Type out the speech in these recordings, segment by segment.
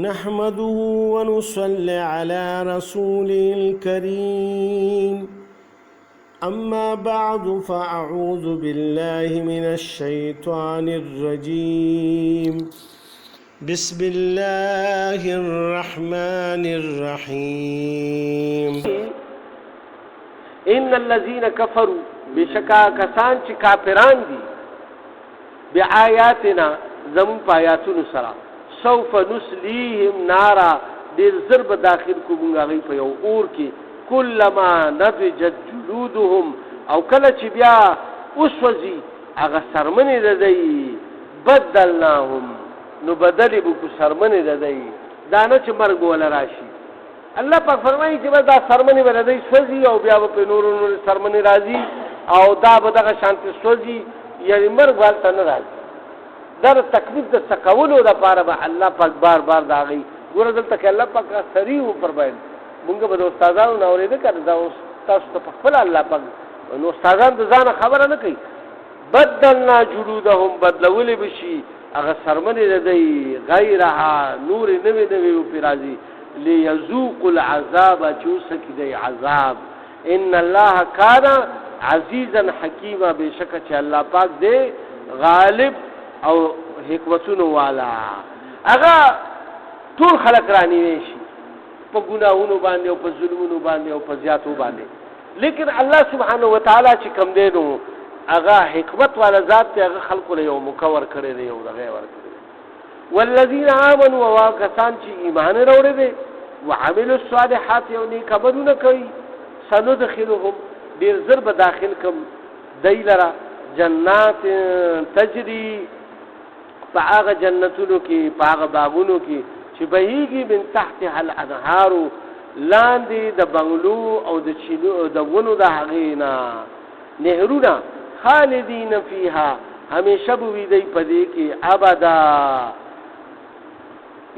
نحمده ونصلي على رسوله الكريم أما بعد فأعوذ بالله من الشيطان الرجيم بسم الله الرحمن الرحيم ان الذين كفروا بشکا کسان چې کافران دي بآیاتنا زمون پایاتونو سره سوف نسلیهم نارا دیر ضرب داخل کو مونږه په یو اور کې کلما نضجت جلودهم او کله چې بیا اوسوځي هغه سرمنې ردی بدلناهم نو بدلی بو سرمنې ردی دانه چې مرګ ولا راشي الله پاک فرمایي چې دا سرمنې ردی سوځي او بیا په نور سرمنې راځي او دا به دغه شانتي سوځي یعنی مرګ والته نه راځي در تکلیف د سکولو د پاره به الله پاک بار بار داغي ګور دلته کې الله پاک سری و فرمایل مونږ به استادانو نو اورېده کړه دا تاسو ته خپل الله پاک نو استادان د ځان خبره نه کوي بدلنا جلودهم بدلول بشي هغه سرمنې ردی غیرها نور نوې نوې په راځي ليذوق العذاب چوسکی دی عذاب ان الله کان عزیزا حکیما بشک چې الله پاک دی غالب او حکمتونو والا هغه ټول خلق رانی شي په ګناہوں باندې او په ظلمونو باندې او په زیاتو باندې لیکن الله سبحانه و تعالی چې کم دی نو هغه حکمت والا ذات ته هغه خلق له یو مکور کړی دی او دغه ور کړی والذین آمنوا وکسان چې ایمان وروړي دي وعملوا الصالحات یو نیک عملونه کوي سندخلهم ډیر ضرب داخل کوم دیلرا جنات تجری پاغه جنتونو کې پاغه باغونو کې چې بهيږي من تحتها الانهار لاندې د بنگلو او د چینو د ونو د هغینا نهرونه خالدین فیها همیشه بوي دی پدې کې ابدا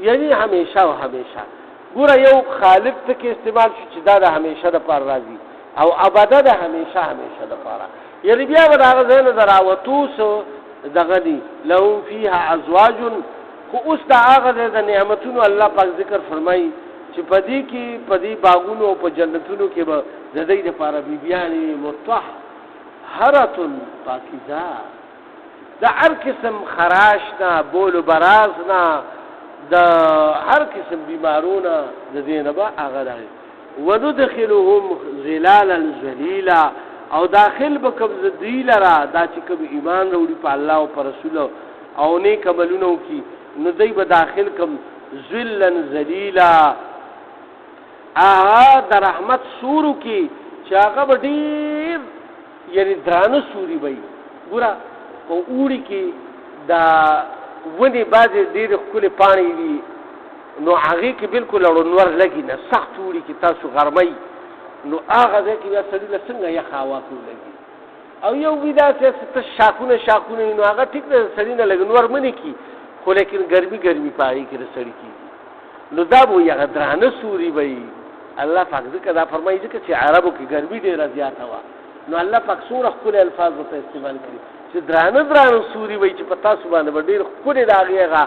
یعنی همیشه او همیشه ګوره یو خالد ته کې استعمال شو چې دا د همیشه د پر راځي او ابدا د همیشه همیشه د پر یعنی بیا به هغه زنه دراوتوس دغه دی لهم فيها ازواج خو اوس دا هغه د نعمتونو الله پاک ذکر فرمایي چې پدې کې پدې باغونو او په جنتونو کې به د دې لپاره بیبيانې مطهرة پاکیزه د هر قسم خراش نه بول و براز نه د هر قسم بیمارونه د دې نه به هغه راځي وندخلهم ظلالا ذلیلا او داخل بکم ذیل را دا چې کوم ایمان وروړي په الله او پر رسول او نیک عملونه کوي نو دوی به داخل کم ذللا ذلیلا د رحمت سورو کې چې هغه به ډیر یعنی درانه سوري وي ګوره او اوړي کې دا ونی بعضې ډېرې ښکلې پاڼې وي نو هغې کې بالکل اړونور لګي نه سخت اوړي کې تاسو غرمئ نو هغه ځای کې بیا سړي له څنګه یخه هوا کې ولګي او یو وي داسې ته شاخونه وي نو هغه ټیک ده سړي نه لږ نور منې کي خو لیکن ګرمي په هغې کې د سړي کېږي نو دا به وي هغه درانه سوري به وي الله پاک ځکه دا فرمایي ځکه چې عربو کې ګرمي ډېره زیاته وه نو الله پاک څومره ښکلي الفاظ ورته استعمال کړي چې درانه سوري وي چې په تاسو باندې به ډېر ښکلي د هغې هغه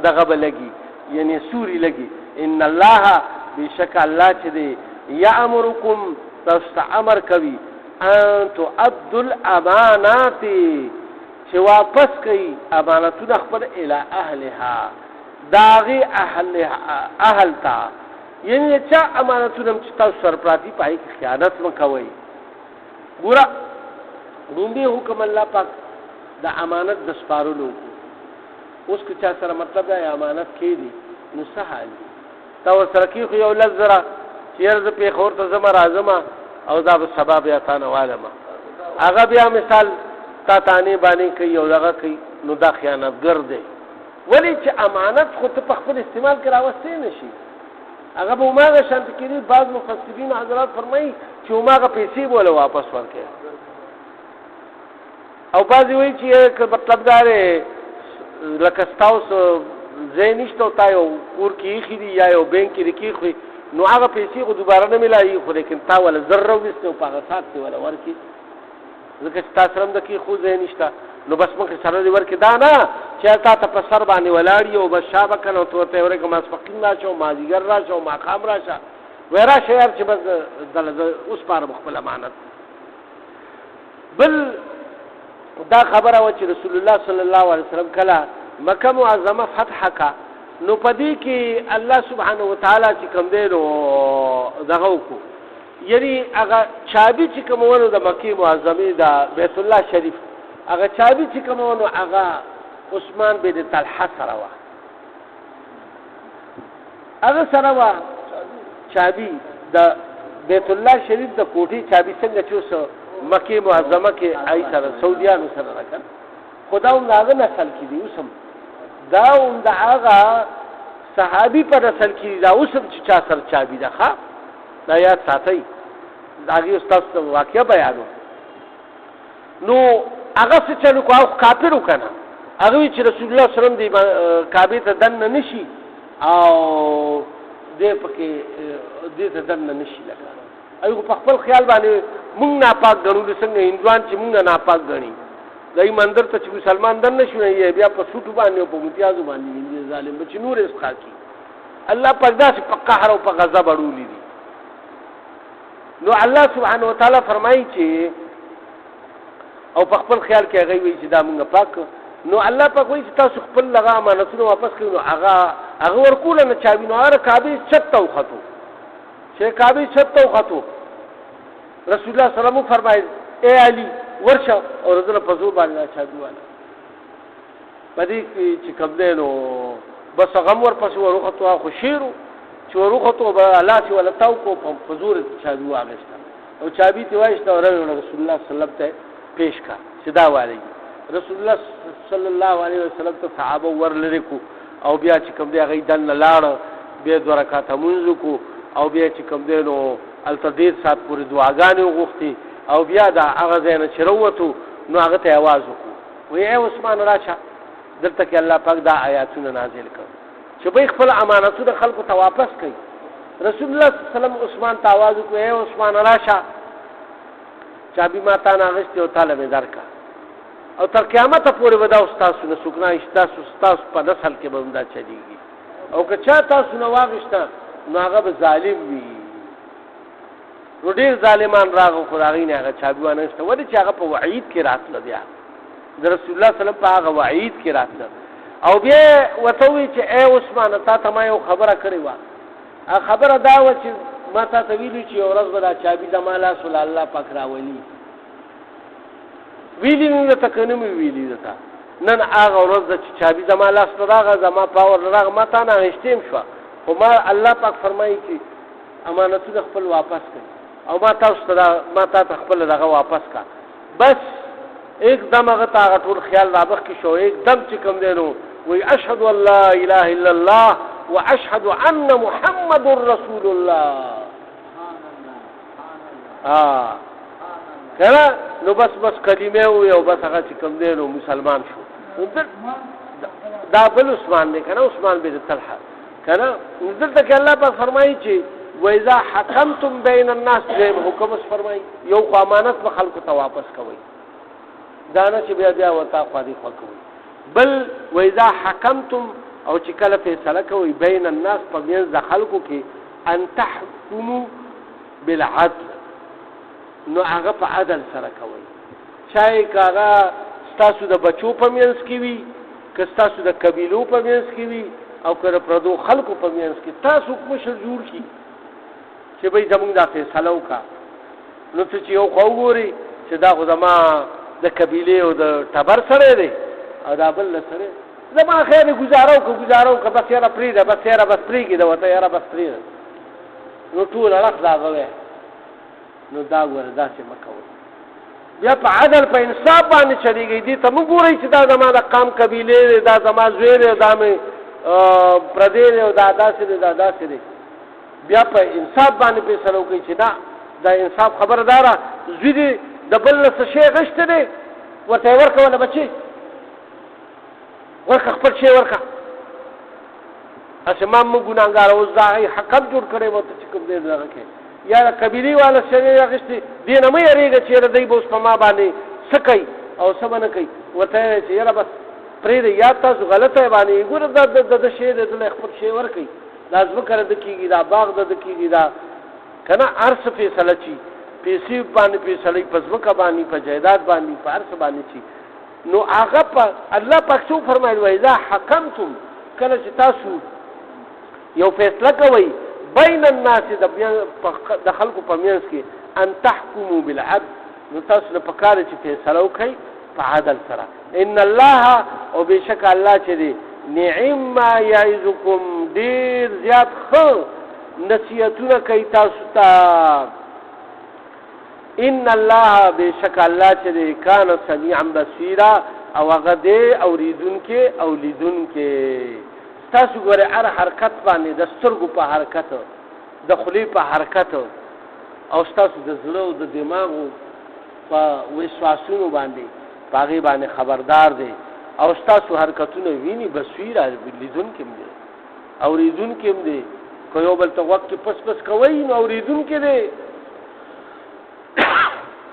دغه به لګي یعنی سوري لګي ان الله بېشک الله چې دی یامرکم تاسو ته امر کوي ان تؤدوا الامانات چې واپس کوي امانتونه خپل الی اهلها داغي اهل تا یعنی چې امانتونه چې تاسو سره پراتی پای کې خیانت مکوئ ګوره لومبي حکم الله پاک د امانت د سپارلو اوس که چا سره مطلب دی امانت کې دي نو څه حال دي تا ورسره کې خو یو لږ زره چې یاره زه پېښور ته ځمه راځم او دا به سبا بیا تا نه والم هغه بیا مثال تا تانې بانې کوي او دغه کوي نو دا خیانتګر دی ولې چې امانت خو ته په خپل استعمال کې راوستی نه شي هغه به هماغه شانتې کېدي بعض مفسرین حضرات فرمایي چې هماغه پیسې به وله واپس ورکوي او بعضې وایي چې مطلب دا دی لکه ستاسو ځای نشته او تا یو کور کې ایښي دي یا یو بینک کې دې کېښوي نو هغه پیسې خو دوباره نه ملایي خو لیکن تا وله زر راوویستې او په هغه ساعت کې وله ورکړي ځکه چې تا سره هم د کېښو ځای نشته نو بس مخې سره دې ورکې دا نه چې تا ته په سر باندې ولاړ یو بس شا به کنه ته ورته ورکړه ماسپښین راشه او مازدیګر راشه او ماښام راشه وایي راشه یار چې بس دله زه وسپارم خپل امانت. بل دا خبره وه چې رسول الله صلی الله علیه وسلم کله مکه معظمه فتح کا نو په دې کې الله سبحانه وتعالی چې کوم دی نو دغه وکړو یعنی هغه چابي چې کوم ونه د مکې معظمې د بیت الله شریف هغه چابي چې کوم ونه هغه عثمان بن طلحه سره وه هغه سره وه چابي د بیت الله شریف د کوټې چابي څنګه چې اوس مکې معظمه کې آی سره سعودیانو سره راکړ خدا هم د هغه نسل کې دي اوس هم دا هم د هغه صحابي په نسل کې دي دا اوس هم چې چا سره چابي ده ښه دا یاد ساتئ د هغې استاد ته واقعه بیانو نو هغه څه چلو کو هغه کافر و که نه هغه وایي چې رسول الله صلی الله علیه وسلم دې کعبې ته دننه نه شي او دې پکې دې ته دننه نه شي لکه هغوی په خپل خیال باندې مونږ ناپاک ګڼو د څنګه هندوان چې مونږ ناپاک ګڼي دای منظر ته چې مسلمان دن نشو نه بیا په سوټو باندې او په امتیازو باندې ظالم بچ نور اسقا کی الله پاک داسې په قهر او په غضب اړولې دي. نو الله سبحانه وتعالی فرمایي چې او په خپل خیال کې هغه وایي چې دا مونږ پاک نو الله پاک وایي چې تاسو خپل لغه امانتونه واپس کړئ نو هغه ورکول نه چابي نو هغه کعبې چت او خطو چې کعبې چت او خطو رسول الله صلی الله علیه وسلم فرمایي اے علی ورشه او رسول په زور باندې چابي والا پدې چې کوم دی نو بس غم ورپسې ورغتو خو شیرو چې ورغتو به الله چې ولا تاو کو په زور چابي واغسته او چابي ته وایسته او رسول الله صلی الله علیه وسلم ته پیش کا صدا والی رسول الله صلی الله علیه وسلم ته صحابه ورلری کو او بیا چې کوم دی هغه دن لاړ بیا دوه رکعات منځ کو او بیا چې کوم دی نو التدیر سات پورې دعاګانې وغوښتي او بیا دا هغه ځای نه چې راووتو نو هغه ته آواز وکړو وایي ای عثمان راشه دلته کې الله پاک دا آیاتونه نازل کړ چې به خپل امانتونه خلکو ته واپس کړي. رسول الله صلی الله علیه وسلم عثمان ته آواز وکړو ای عثمان راشه چابي ما تا نه اخیستې او تاله مې درکړه او تر قیامته پورې به دا ستاسو نه څوک نه اخیستاسو ستاسو په نسل کې به هم دا چلېږي او که چا تاسو نه واخیسته نو هغه به ظالم وي. نو ډېر ظالمان راغو خو د هغې نه هغه چابي وانهخیسته ولې چې هغه په وعید کې راتله بیا د رسول الله صلی الله علیه وسلم په هغه وعید کې راتله او بیا ورته ووایي چې ای عثمانه تا ته ما یو خبره کړې وه هغه خبره دا وه چې ما تا ته ویلي چې یو ورځ به دا چابي زما لاس ول الله پاک راولي ویلي مې درته که نه مې ویلي درته نن هغه ورځ ده چې چابي زما لاس ته راغله زما پاور راغله ما تا نه اخیستې شوه خو ما الله پاک فرمایي چې امانتونه خپل واپس کړي او ما تا ته خپل دغه واپس کا بس एकदम هغه ته هغه ټول خیال رابخ کې شو एकदम چې کوم دی نو وی اشهد ان لا اله الا الله واشهد ان محمد رسول الله کنه نو بس کلمه وي او بس هغه چې کوم دی نو مسلمان شو. دا بل عثمان دی کنه عثمان بن طلحه کنه دلته کې الله پاک فرمایي چې وَإِذَا حَكَمْتُمْ بَيْنَ النَّاسِ حکم فرمایي یو خو امانت به خلکو ته واپس کوئ دا نه چې بیا ورته خوا دې خوا کوئ بل وَإِذَا حَكَمْتُمْ او چې کله فیصله کوئ بین الناس په منځ د خلکو کې ان تحکموا بالعدل نو هغه په عدل سره کوئ چاهے که هغه ستاسو د بچو په منځ کې وي که ستاسو د قبیلو په منځ کې وي او که د پردو خلکو په منځ کې تاسو مشر جوړ کړي چې بھئی زمونږ دا فیصله وکړه نو څه چې یو خوا وګوري چې دا خو زما د قبیلې او د ټبر سره دی او دا بل له سره زما خیر ګزاره وکړه بس یاره پرېږده بس یاره بس پرېږده ورته یاره بس پرېږده نو ټول اړخ د هغه وی نو دا ګوره داسې مه کوئ بیا په عدل په انصاف باندې چلېږئ دې ته مه ګورئ چې دا زما د قام قبیلې دی دا زما زوی دی دا مې پردی دی او دا داسې دی دا داسې دی بیا په انصاف باندې فیصله وکړئ چې نه دا انصاف خبره داره زوی دی د بل نه څه شی غشتی دی ورته یې ورکړه وله بچې ورکړه خپل شی ورکړه هسې ما موږ ګناهګاره اوس دا هغې حقم جوړ کړی ورته چې کوم دی دغه کې یا د قبیلې والا شی اخیستې دې نه مه یېرېږه چې یاره دی به اوس په ما باندې څه کوي او سم نه کوي ورته چې یاره بس پرې یا تاسو غلطه باندې ګور د شی د خپل شی ور کوي لازم کړه د کیږي دا باغ د کیږي دا کنه ارث فیصله چی پیسې باندې فیصله پزمکه باندې په جیداد باندې په ارث باندې چی نو هغه په الله پاک څو فرمایي وای اذا حکمتم کله چې تاسو یو فیصله کوي بین الناس د خلکو په منځ کې ان تحکموا بالعدل نو تاسو په کار چې فیصله وکړي په عدل سره ان الله او بشک الله چې دی نعم ما یعظکم ډیر زیات خو نصیحتونه کوي تاسو ته ان الله بشک الله چې دی کان سمیعا بصیرا او هغه دی اوریدونکو او لیدونکو تاسو ګوره هر حرکت باندې د سترګو په حرکت د خلی په حرکت او تاسو د زړه او د دماغو په وسواسونو باندې پاغي باندې خبردار دی او تاسو حرکتونه ویني بصیر لیدونکو دی اوریدونکو دی کوي بل ته وخت پس پس کوي نو اوریدونکو دی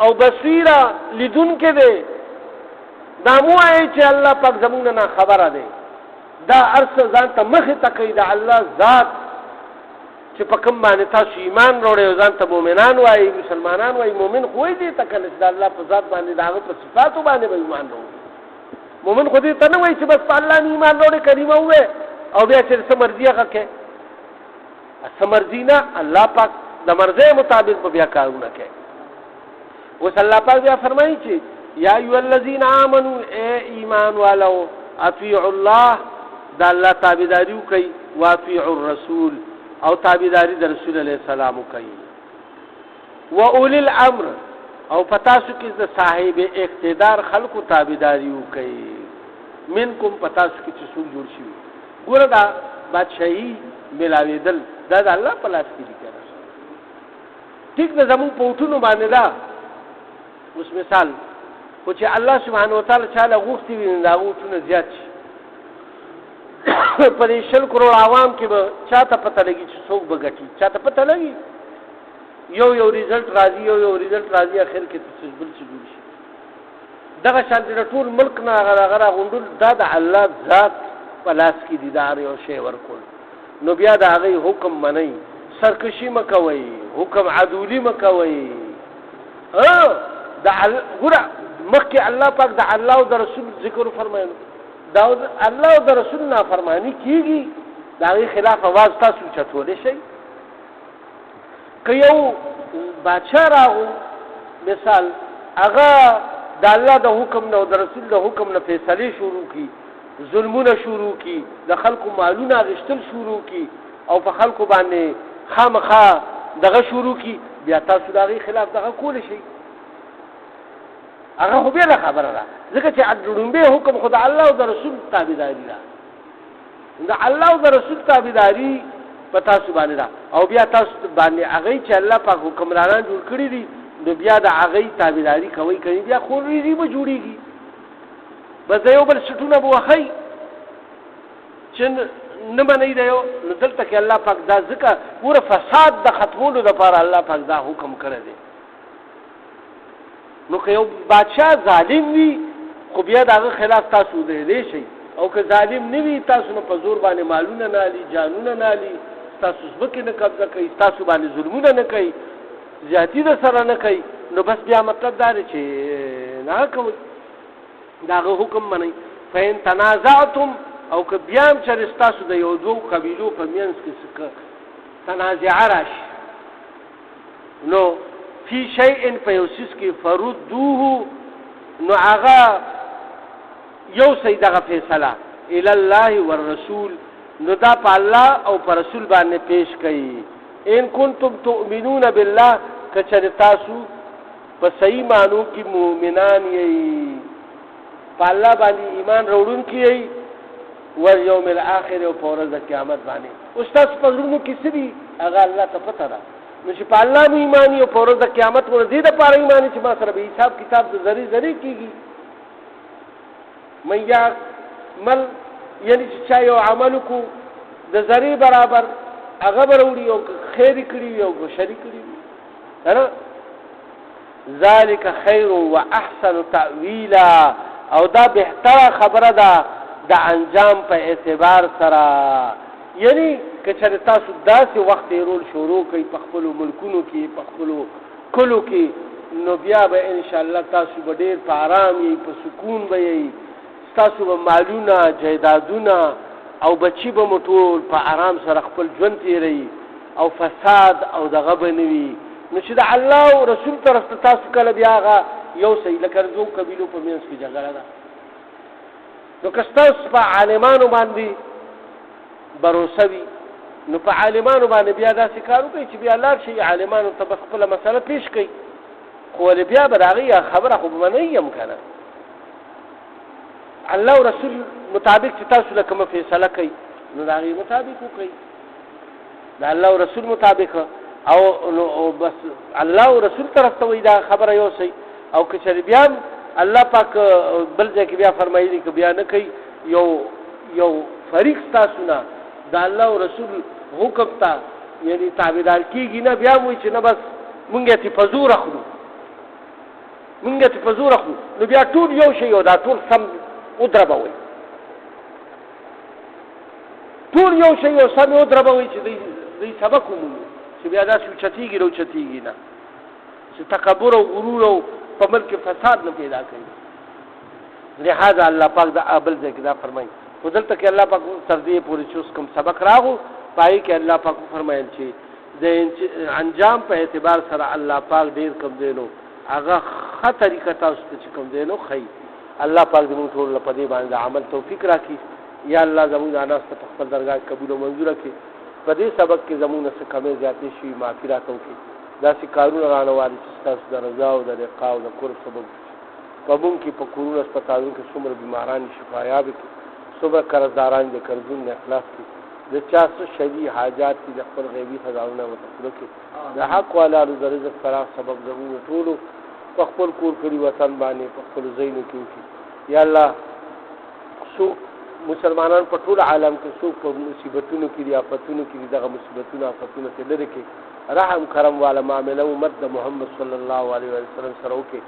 او بصیر لیدونکو دی دا مو ای چې الله پاک زمونږ نه خبره دی دا ارس ځان ته مخه تکي دا الله ذات چې په کوم باندې تاسو ایمان وروړي ځان ته مؤمنان وایي مسلمانان وایي مؤمن خو دې تکل چې الله په ذات باندې داغه په صفاتو باندې به ایمان وروړي مؤمن خو دې ته نه وایي چې بس په الله ایمان وروړي کلمه وې او بیا چې سمرضی هغه کې سمرضینا الله پاک د مرزه مطابق بیا کارونه کوي اوس الله پاک بیا فرمایي چې یا ایو الذین آمنوا ایمان والو اطیعوا الله دا الله تابعداري کوي واطیعوا الرسول او تابعداري د رسول الله سلام کوي و اولی الامر او پتاسو کې د صاحب اقتدار خلقو تابعداري کوي منکم پتاسو کې چې څوک جوړ شي ګوره دا بادشاہي ملاویدل دا د الله په لاس کې دي کنه ټیک د زمون پوټونو باندې دا اوس مثال خو چې الله سبحانه وتعالى چاله غوښتي وي دا غوښتنه زیات شي په دې 100 کروڑ عوام کې به چاته پته لګي چې څوک بغټي چاته پته لګي یو ریزلټ راځي یو ریزلټ راځي اخر کې تسبل شي دغه شان د ټول ملک نه غره غوندل دا د الله ذات په لاس کې دي دا یو شی ورکول نو بیا دا هغه حکم منئ سرکشي مکوي حکم عدولي مکوي دا ګره مخکې الله پاک د الله او د رسول ذکر فرمایلو دا الله او د رسول نافرمانی کیږي دا غي خلاف आवाज تاسو چتولې شي که یو بادشاہ راغو مثال هغه د الله د حکم نه او د رسول د حکم نه فیصله شروع کی ظلمونه شروع کی د خلکو مالونه غشتل شروع کی او په خلکو باندې خامخا دغه شروع کی بیا تاسو د غي خلاف دغه کول شي هغه خو بیا خبره ده ځکه چې اډړمبه حکم خدای الله او د رسول تابعداري ده دا الله او د رسول تابعداري پتا سو باندې ده او بیا تاسو باندې هغه چې الله پاک حکمرانان جوړ کړی دي نو بیا د هغه تابعداري کوي بیا خو ریږي به جوړیږي بس یو بل شټونه به وخی چې نه باندې دی نو دلته کې الله پاک دا ځکه پوره فساد د ختمولو لپاره الله پاک دا حکم کړی دی نو که یو بادشاہ ظالم وي خو بیا دغه خلاف تاسو دی شي او که ظالم نه وي تاسو نه په زور باندې مالونه نه علي جانونه نه علي تاسو ځکه نه قبضه کوي تاسو باندې ظلمونه نه کوي زیاتی د سره نه کوي نو بس بیا مطلب دا دی چې نه کوي داغه حکم منئ فین تنازعتم او که بیا هم چې تاسو د یو دوه قبیلو په منځ کې تنازع راشي نو فی شیء فیوسس کی فردوه نو هغه یو سیدغه فیصله الی الله والرسول نو دا په الله او پر رسول باندې پیش کړي ان کنتم تؤمنون بالله کچره تاسو په صحیح معنی کې مؤمنان یې په الله باندې ایمان وروړونکي یې او یوم الاخر او په ورځ د قیامت باندې استاد په ورونو کې سړي هغه الله ته پته ده نو چې په الله مې ایمانی او په ورځ د قیامت ور دې د پاره ایمانی چې ما سره به حساب کتاب د زری کیږي مې یا مل یعنی چې چا یو عمل کو د زری برابر هغه وروړي او خیر کړی او شر کړی ذالک خیر و احسن تأویلا او دا بهتره خبره ده د انجام په اعتبار سره. یعنی که چېرې تاسو داسې وخت تېرول شروع کوئ په خپلو ملکونو کې په خپلو کلو کې نو بیا به انشاءالله تاسو به ډېر په آرام یئ په سکون به یئ ستاسو به مالونه جایدادونه او بچي به مو ټول په آرام سره خپل ژوند تېروي او فساد او دغه به نه وي. نو چې د الله او رسول طرف ته تاسو کله بیا هغه یو صحیح لکه دوو قبیلو په منځ کې جګړه ده نو که ستاسو په عالمانو باندې بروسه وي نو په عالمانو باندې بیا داسې کار وکړئ چې بیا لاړ شئ عالمانو ته به خپله مسله پیش کړئ خو ولې بیا به د هغې خبره خو به نه یم که نه الله او رسول مطابق چې تاسو له کومه فیصله کوئ نو د هغې مطابق وکړئ د الله او رسول مطابق او بس الله او رسول طرف ته وایي دا خبره یوسئ او که چېرې بیا الله پاک بل ځای کې بیا فرمایلي که بیا نه کوي یو فریق ستاسو نه د الله او رسول حکم ته یعنی تابعدار کېږي نه بیا هم وایي چې نه بس مونږ یې په زور اخلو نو بیا ټول یو شی او دا ټول سم ودربوئ ټول یو شی او سم ودربوئ چې دوی سبق ومومي چې بیا داسې اوچتېږي راوچتېږي نه چې تکبر او غرور او په ملک فساد نه پیدا کوي. لہذا الله پاک دا بل ځای کې دا فرمایي خو دلته کې الله پاک تر دې پورې چې اوس کوم سبق راغو په هغې کې الله پاک وفرمایل چې د انجام په اعتبار سره الله پاک ډېر کوم دی نو هغه ښه طریقه تاسو ته چې کوم دی نو ښایي. الله پاک زموږ ټولو له په دې باندې د عمل توفیق راکړي. یا الله زموږ دا ناسته په خپل درګاه کې قبول او منظوره کړي. په دې سبق کې زموږ نه څه کمې زیاتې شوي معافي راته وکړي. داسې کارونه رانه واري چې ستاسو د رضا او د لقا او د قرب سبب په موږ کې په کورونو هسپتالونو کې څومره بیماران شفایاب کړي څومره قرضداران د قرضونو نه اخلاص کړي د چا څه شوي حاجات دي د خپل غیبي خزانونه ورته پوره کړي د حق والارو د رزق فراخ سبب زموږ ټولو په خپل کور کړي وطن باندې په خپلو ځایونو کې وکړي. یا الله څوک مسلمانان په ټول عالم کې څوک په مصیبتونو کې دي آفتونو کې دي دغه مصیبتونه آفتونه ترې لرې کړي رحم کرم والا معامله امت د محمد صلی الله علیه وسلم سره وکړي.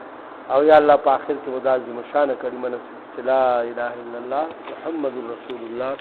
او یا الله په آخر کې وداع عظیم شانه کلمه نصیب چې لا اله الا الله محمد رسول الله.